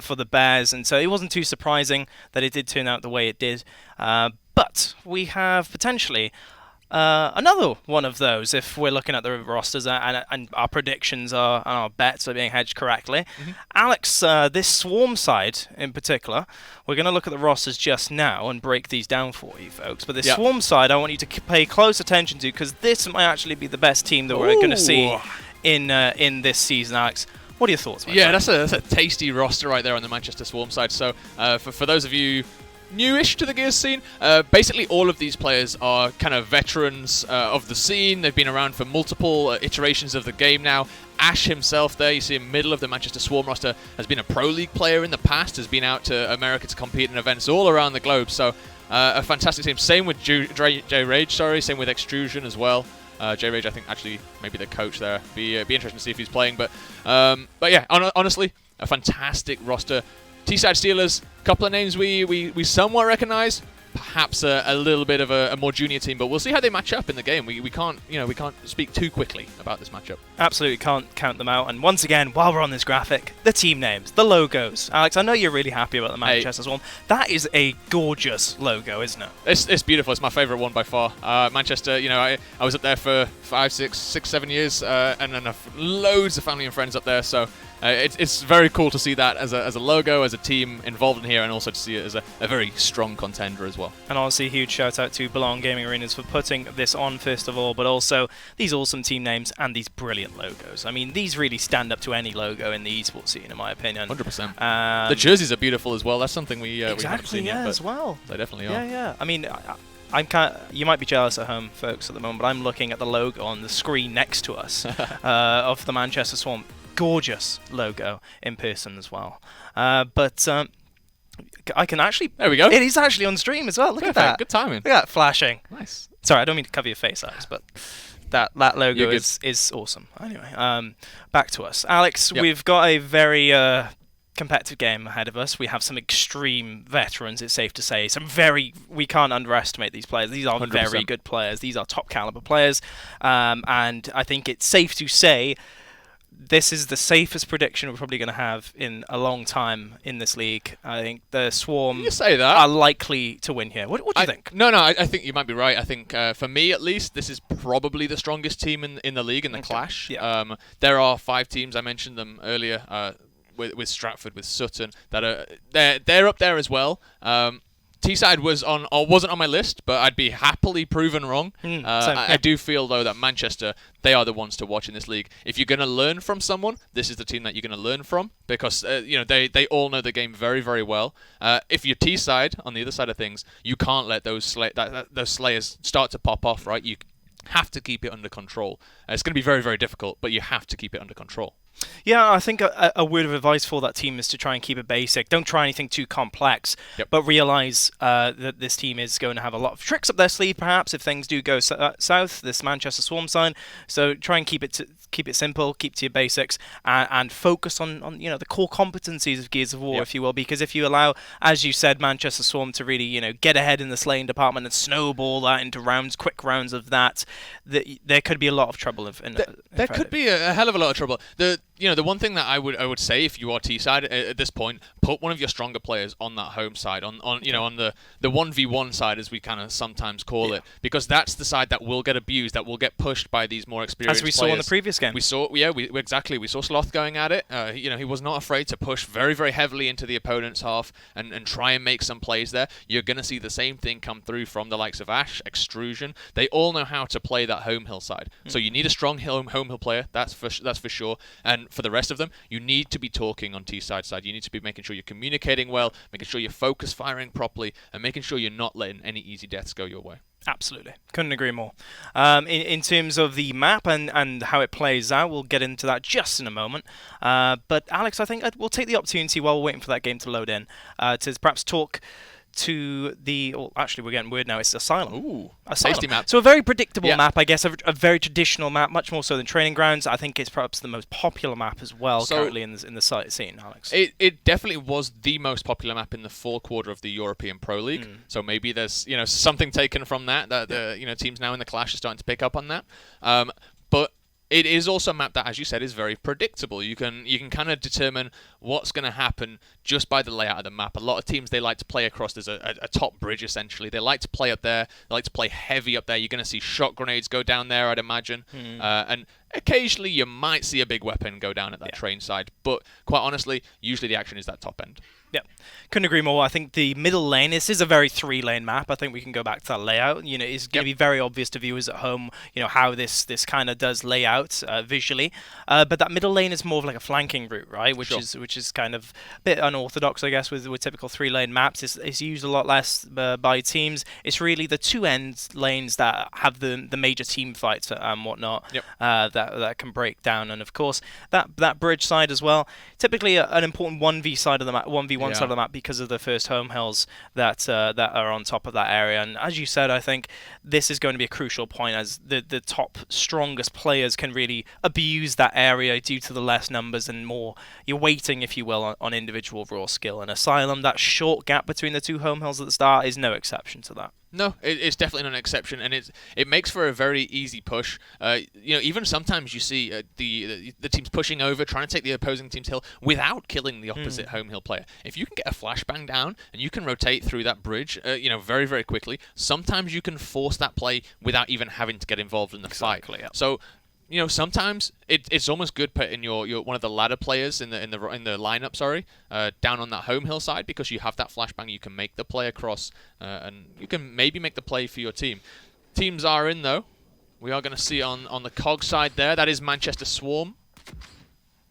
for the Bears, and so it wasn't too surprising that it did turn out the way it did. But we have potentially another one of those if we're looking at the rosters and our predictions and our bets are being hedged correctly. Alex, this Swarm side in particular, we're going to look at the rosters just now and break these down for you folks. But this Swarm side I want you to pay close attention to, because this might actually be the best team that we're going to see in this season. Alex, what are your thoughts? That's a tasty roster right there on the Manchester Swarm side. So for those of you newish to the Gears scene, basically all of these players are kind of veterans of the scene. They've been around for multiple iterations of the game now. Ash himself there, you see in the middle of the Manchester Swarm roster, has been a Pro League player in the past, has been out to America to compete in events all around the globe. So a fantastic team. Same with J-Rage, same with Extrusion as well. J-Rage, I think, actually maybe the coach there. Be interesting to see if he's playing. But yeah, honestly, a fantastic roster. T-side Steelers, a couple of names we somewhat recognize. Perhaps a little bit of a more junior team, but we'll see how they match up in the game. We can't speak too quickly about this matchup. Absolutely can't count them out. And once again, while we're on this graphic, the team names, the logos. Alex, I know you're really happy about the Manchester Swarm. That is a gorgeous logo, isn't it? It's beautiful. It's my favourite one by far. Manchester, I was up there for 5, 6, 7 years, and then loads of family and friends up there. So it's very cool to see that as a logo, as a team involved in here, and also to see it as a very strong contender as well. And honestly, huge shout out to Belong Gaming Arenas for putting this on first of all, but also these awesome team names and these brilliant logos. I mean, these really stand up to any logo in the esports scene, in my opinion. 100%. The jerseys are beautiful as well. That's something we haven't seen yet, as well. They definitely are. Yeah. I mean, you might be jealous at home, folks, at the moment, but I'm looking at the logo on the screen next to us of the Manchester Swarm. Gorgeous logo in person as well. But I can actually... There we go. It is actually on stream as well. Look at that. Good timing. Look at that flashing. Nice. Sorry, I don't mean to cover your face, Alex, but that logo is awesome. Anyway, back to us. Alex, we've got a very competitive game ahead of us. We have some extreme veterans, it's safe to say. We can't underestimate these players. These are 100%. Very good players. These are top caliber players. And I think it's safe to say this is the safest prediction we're probably going to have in a long time in this league. I think the Swarm are likely to win here. What do you think? No, I think you might be right. I think, for me at least, this is probably the strongest team in the league, in the Clash. Yeah. There are 5 teams, I mentioned them earlier, with Stratford, with Sutton, that are they're up there as well. T-side wasn't on my list, but I'd be happily proven wrong. I do feel, though, that Manchester, they are the ones to watch in this league. If you're going to learn from someone, this is the team that you're going to learn from, because they all know the game very, very well. If you're T-side, on the other side of things, you can't let those Slayers start to pop off, right? You have to keep it under control. It's going to be very, very difficult, but you have to keep it under control. Yeah, I think a word of advice for that team is to try and keep it basic. Don't try anything too complex, but realize that this team is going to have a lot of tricks up their sleeve, perhaps, if things do go south, this Manchester Swarm side. So try and keep it simple, keep to your basics, and focus on the core competencies of Gears of War, if you will, because if you allow, as you said, Manchester Swarm to really get ahead in the slaying department and snowball that into quick rounds of that, there could be a lot of trouble. There could be a hell of a lot of trouble. The one thing that I would say, if you are T-side at this point, put one of your stronger players on that home side, on the 1v1 side, as we kind of sometimes call it, because that's the side that will get abused, that will get pushed by these more experienced players. As we saw in the previous game. We saw Sloth going at it. He was not afraid to push very, very heavily into the opponent's half and try and make some plays there. You're going to see the same thing come through from the likes of Ash, Extrusion. They all know how to play that home hill side. So you need a strong home hill player, that's for sure. And for the rest of them, you need to be talking on T-side. You need to be making sure you're communicating well, making sure you're focus firing properly, and making sure you're not letting any easy deaths go your way. Absolutely. Couldn't agree more. In terms of the map and how it plays out, we'll get into that just in a moment. But Alex, I think we'll take the opportunity while we're waiting for that game to load in to perhaps talk to the... Oh, actually, we're getting weird now. It's Asylum. Ooh, Asylum. tasty map. So a very predictable Yeah. map, I guess, a very traditional map, much more so than Training Grounds. I think it's perhaps the most popular map as well So- currently in the site scene, Alex. It definitely was the most popular map in the fall quarter of the European Pro League. So maybe there's something taken from that the teams now in the Clash are starting to pick up on that. But it is also a map that, as you said, is very predictable. You can kind of determine what's going to happen just by the layout of the map. A lot of teams, they like to play across. There's a top bridge, essentially. They like to play up there. They like to play heavy up there. You're going to see shot grenades go down there, I'd imagine. And occasionally you might see a big weapon go down at that train side. But quite honestly, usually the action is that top end. Yeah, couldn't agree more. I think the middle lane, this is a very three-lane map. I think we can go back to that layout. It's going to be very obvious to viewers at home, how this kind of does layout visually. But that middle lane is more of like a flanking route, right? Which is kind of a bit unorthodox, I guess, with typical three-lane maps. It's used a lot less by teams. It's really the two end lanes that have the major team fights and whatnot that can break down. And of course, that bridge side as well. Typically an important 1v side of the map, 1v1 side of the map because of the first home hills that are on top of that area. And as you said, I think this is going to be a crucial point as the top strongest players can really abuse that area due to the less numbers and more you're waiting, if you will, on individual raw skill. And Asylum, that short gap between the two home hills at the start is no exception to that. No, it's definitely not an exception, and it makes for a very easy push. Even sometimes you see the teams pushing over, trying to take the opposing team's hill without killing the opposite home hill player. If you can get a flashbang down and you can rotate through that bridge, very, very quickly, sometimes you can force that play without even having to get involved in the fight. Yeah. So, sometimes it's almost good putting your one of the ladder players in the lineup, down on that home hill side because you have that flashbang. You can make the play across, and you can maybe make the play for your team. Teams are in though. We are going to see on the COG side there. That is Manchester Swarm.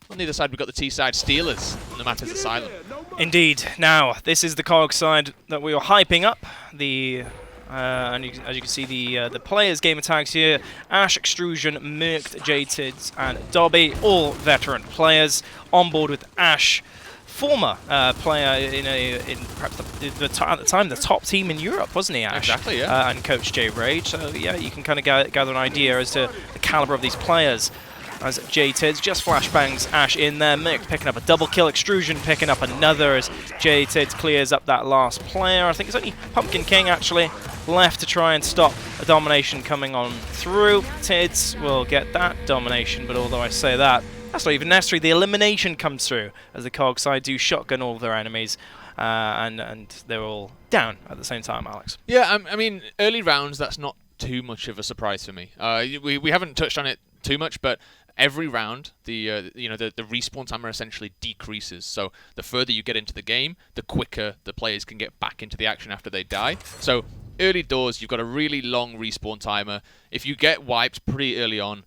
On the other side, we've got the T side Steelers. And the map is Asylum. Indeed. Now, this is the COG side that we were hyping up. And as you can see, the players' gamer tags here: Ash, Extrusion, Merkt, J-Tids, and Dobby, all veteran players. On board with Ash, former player in perhaps at the time the top team in Europe, wasn't he, Ash? Exactly, yeah. And Coach J Rage. So yeah, you can kind of gather an idea as to the caliber of these players. As J-Tids just flashbangs Ash in there. Merkt picking up a double kill. Extrusion picking up another as J-Tids clears up that last player. I think it's only Pumpkin King actually left to try and stop a domination coming on through. Tids will get that domination, but although I say that, that's not even necessary. The elimination comes through as the COG side do shotgun all of their enemies. And they're all down at the same time, Alex. Yeah, I mean, early rounds, that's not too much of a surprise for me. We haven't touched on it too much, but every round, the respawn timer essentially decreases. So the further you get into the game, the quicker the players can get back into the action after they die. So early doors, you've got a really long respawn timer. If you get wiped pretty early on,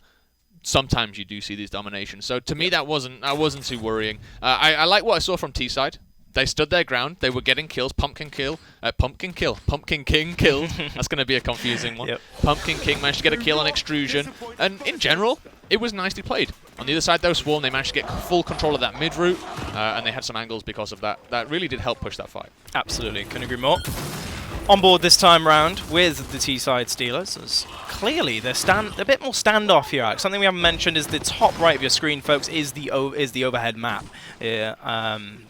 sometimes you do see these dominations. So to me, that wasn't too worrying. I like what I saw from T side. They stood their ground. They were getting kills. Pumpkin King killed. That's going to be a confusing one. Yep. Pumpkin King managed to get a kill on Extrusion. And in general, it was nicely played. On the other side, though, Swarm, they managed to get full control of that mid route. And they had some angles because of that. That really did help push that fight. Absolutely. Couldn't agree more. On board this time round with the T-side Steelers, as clearly they're a bit more standoff here, Alex. Something we haven't mentioned is the top right of your screen, folks, is the overhead map, the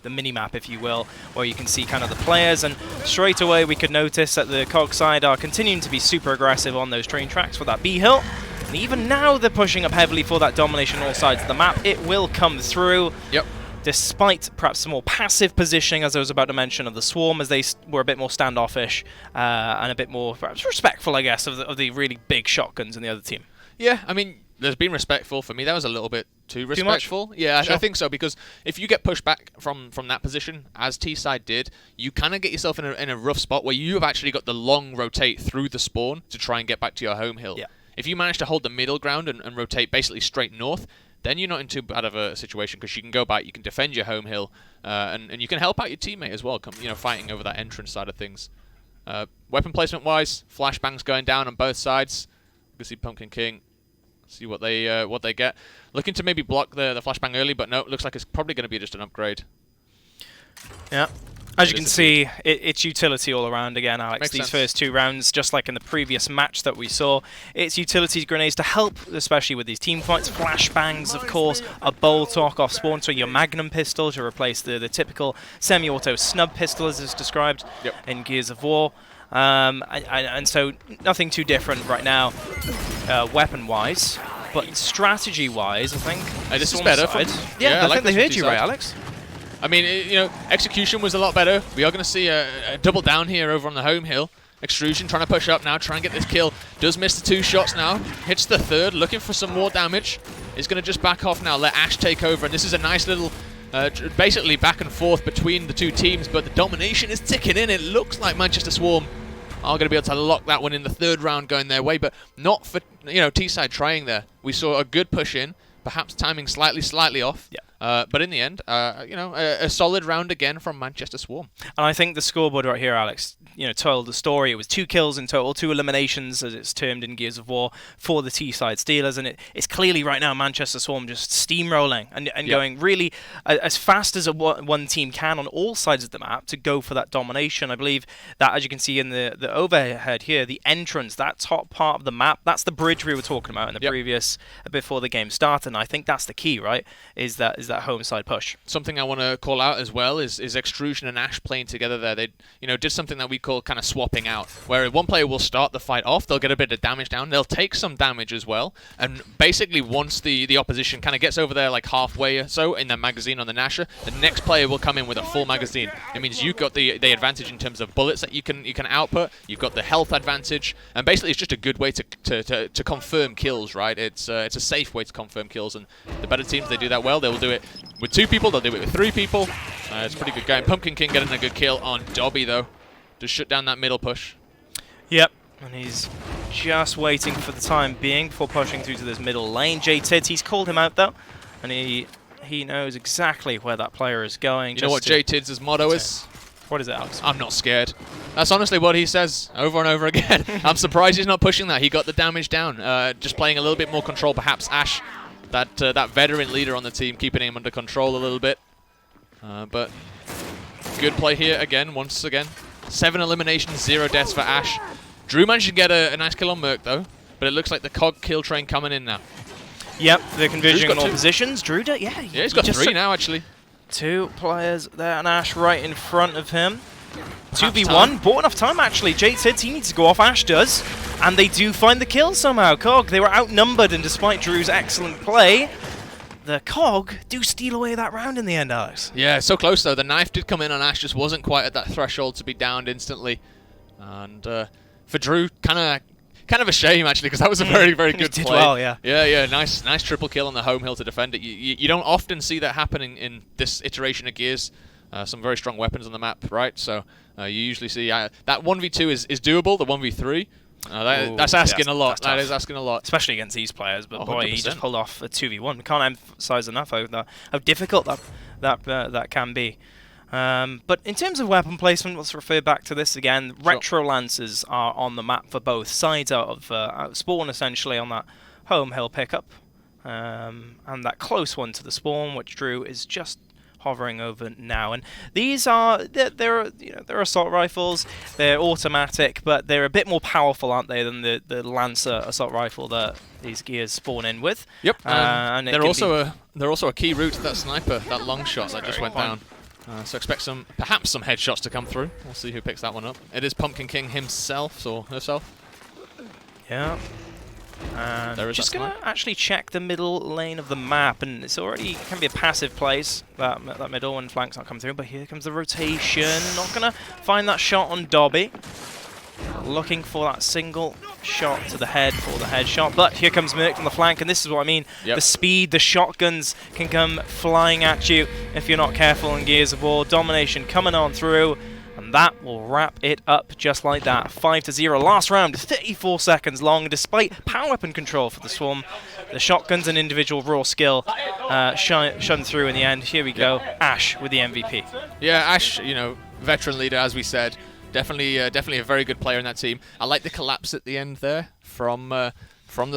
mini map, if you will, where you can see kind of the players. And straight away we could notice that the COG side are continuing to be super aggressive on those train tracks for that B hill. And even now they're pushing up heavily for that domination on all sides of the map. It will come through. Yep. Despite perhaps some more passive positioning, as I was about to mention, of the Swarm, as they were a bit more standoffish and a bit more perhaps respectful, I guess, of the really big shotguns in the other team. Yeah, I mean, there's been respectful. For me, that was a little bit too respectful. Much? Yeah, Sure. I think so, because if you get pushed back from that position, as T-side did, you kind of get yourself in a rough spot where you have actually got the long rotate through the spawn to try and get back to your home hill. Yeah. If you manage to hold the middle ground and rotate basically straight north, then you're not in too bad of a situation because you can go back, you can defend your home hill, and you can help out your teammate as well, fighting over that entrance side of things. Weapon placement-wise, flashbangs going down on both sides. You can see Pumpkin King, see what they get. Looking to maybe block the flashbang early, but no, it looks like it's probably going to be just an upgrade. Yeah. As you can see, it's utility all around again, Alex. Makes These sense. first 2 rounds, just like in the previous match that we saw, it's utilities grenades to help, especially with these team fights. Flashbangs, of course, a bolt off spawn, so your Magnum pistol to replace the typical semi-auto snub pistol as is described in Gears of War. And so nothing too different right now, weapon-wise. But strategy-wise, I think this is better. Yeah, I like think they this heard you right, Alex. I mean, execution was a lot better. We are going to see a double down here over on the home hill. Extrusion trying to push up now, try and get this kill. Does miss the 2 shots now. Hits the 3rd, looking for some more damage. Is going to just back off now, let Ash take over. And this is a nice little, basically back and forth between the 2 teams. But the domination is ticking in. It looks like Manchester Swarm are going to be able to lock that one in the 3rd round going their way. But not for, T-side trying there. We saw a good push in. Perhaps timing slightly off. Yeah. But in the end, a solid round again from Manchester Swarm. And I think the scoreboard right here, Alex, told the story. It was 2 kills in total, 2 eliminations, as it's termed in Gears of War, for the T-side Steelers. And it's clearly right now Manchester Swarm just steamrolling and going really as fast as one team can on all sides of the map to go for that domination. I believe that, as you can see in the overhead here, the entrance, that top part of the map, that's the bridge we were talking about in the previous, before the game started. And I think that's the key, right, is that home side push. Something I want to call out as well is Extrusion and Ash playing together there. They did something that we call kind of swapping out, where one player will start the fight off, they'll get a bit of damage down, they'll take some damage as well, and basically once the opposition kind of gets over there like halfway or so in their magazine on the Nasher, the next player will come in with a full magazine. It means you've got the advantage in terms of bullets that you can output, you've got the health advantage, and basically it's just a good way to confirm kills, right? It's a safe way to confirm kills, and the better teams, they do that well. They will do it with 2 people, they'll do it with 3 people. It's a pretty good game. Pumpkin King getting a good kill on Dobby though, to shut down that middle push. Yep, and he's just waiting for the time being before pushing through to this middle lane. JTids, he's called him out though, and he knows exactly where that player is going. You know what JTids' motto is? What is it, Alex? I'm not scared. That's honestly what he says over and over again. I'm surprised he's not pushing that. He got the damage down. Just playing a little bit more control. Perhaps Ash, that veteran leader on the team, keeping him under control a little bit. But good play here again, once again. 7 eliminations, 0 deaths for Ash. Drew managed to get a nice kill on Merc though, but it looks like the COG kill train coming in now. Yep, they're converging on all positions. Drew, yeah, he's got 3 now actually. 2 players there, and Ash right in front of him. 2v1, bought enough time actually. JTids, he needs to go off, Ash does. And they do find the kill somehow. COG, they were outnumbered, and despite Drew's excellent play, the COG do steal away that round in the end, Alex. Yeah, so close though. The knife did come in on Ash, just wasn't quite at that threshold to be downed instantly. And for Drew, kind of a shame actually, because that was a very good did play. Well, yeah. Yeah, nice triple kill on the home hill to defend it. You don't often see that happening in this iteration of Gears. Some very strong weapons on the map, right? So you usually see that 1v2 is doable. The 1v3. That's asking a lot. That is asking a lot. Especially against these players, but boy, 100%. he just pulled off a 2v1. We can't emphasize enough how difficult that can be. But in terms of weapon placement, let's refer back to this again. Sure. Retro Lancers are on the map for both sides out of spawn, essentially, on that home hill pickup. And that close one to the spawn, which Drew is just hovering over now. And these are they're assault rifles. They're automatic, but they're a bit more powerful, aren't they, than the Lancer assault rifle that these Gears spawn in with. Yep. And they're also a key route to that sniper, that long shot that just went down. So expect perhaps some headshots to come through. We'll see who picks that one up. It is Pumpkin King himself or herself. Yeah. And just going to actually check the middle lane of the map, and it's already can be a passive place, that middle when flank's not come through, but here comes the rotation. Not going to find that shot on Dobby. Looking for that single shot to the head for the headshot, but here comes Merc on the flank, and this is what I mean. Yep. The speed, the shotguns can come flying at you if you're not careful in Gears of War. Domination coming on through, and that will wrap it up just like that. 5-0. Last round, 34 seconds long. Despite power weapon control for the Swarm, the shotguns and individual raw skill shone through in the end. Here we go. Ash with the MVP. Yeah, Ash, veteran leader, as we said. Definitely a very good player in that team. I like the collapse at the end there from the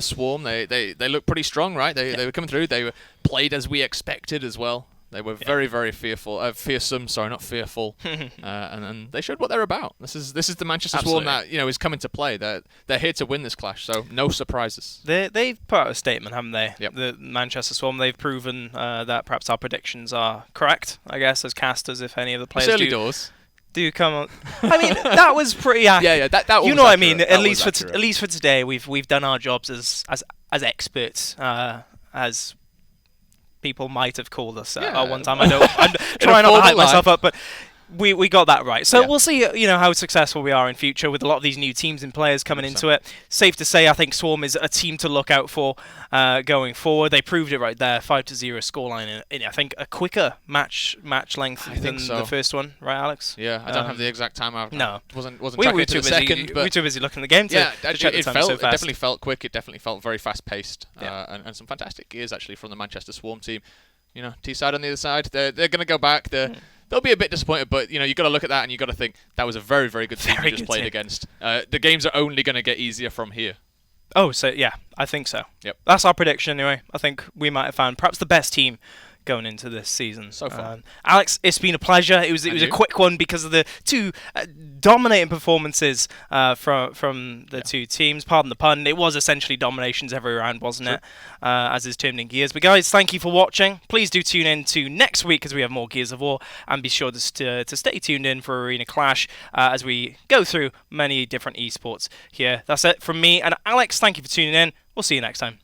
Swarm. They look pretty strong, right? They were coming through. They were played as we expected as well. They were very, very fearsome. Sorry, not fearful. And they showed what they're about. This is the Manchester Swarm that is coming to play. They're here to win this clash. So no surprises. They've put out a statement, haven't they? Yep. The Manchester Swarm. They've proven that perhaps our predictions are correct. I guess as casters, if any of the players early doors. Do come on. I mean, that was pretty accurate. Yeah. That was you know what I accurate. mean. At least for today, we've done our jobs as experts, as people might have called us at one time. I'm trying not to hype myself up, but we got that right. So we'll see how successful we are in future with a lot of these new teams and players coming 100%. Into it. Safe to say, I think Swarm is a team to look out for going forward. They proved it right there, 5-0 scoreline in I think a quicker match length than the first one, right, Alex? Yeah, I don't have the exact time. No, wasn't tracking it to the second. We were too busy looking at the game to check the time so fast. It definitely felt quick. It definitely felt very fast paced, and some fantastic gears actually from the Manchester Swarm team. T-side on the other side, they're going to go back. They'll be a bit disappointed, but you've got to look at that and you've got to think that was a very, very good team you just played against. The games are only going to get easier from here. Oh, so yeah, I think so. Yep. That's our prediction anyway. I think we might have found perhaps the best team going into this season. So far. Alex, it's been a pleasure. It was a quick one because of the two dominating performances from the two teams. Pardon the pun. It was essentially dominations every round, wasn't it? As is termed in Gears. But guys, thank you for watching. Please do tune in to next week as we have more Gears of War, and be sure to stay tuned in for Arena Clash as we go through many different esports here. That's it from me and Alex. Thank you for tuning in. We'll see you next time.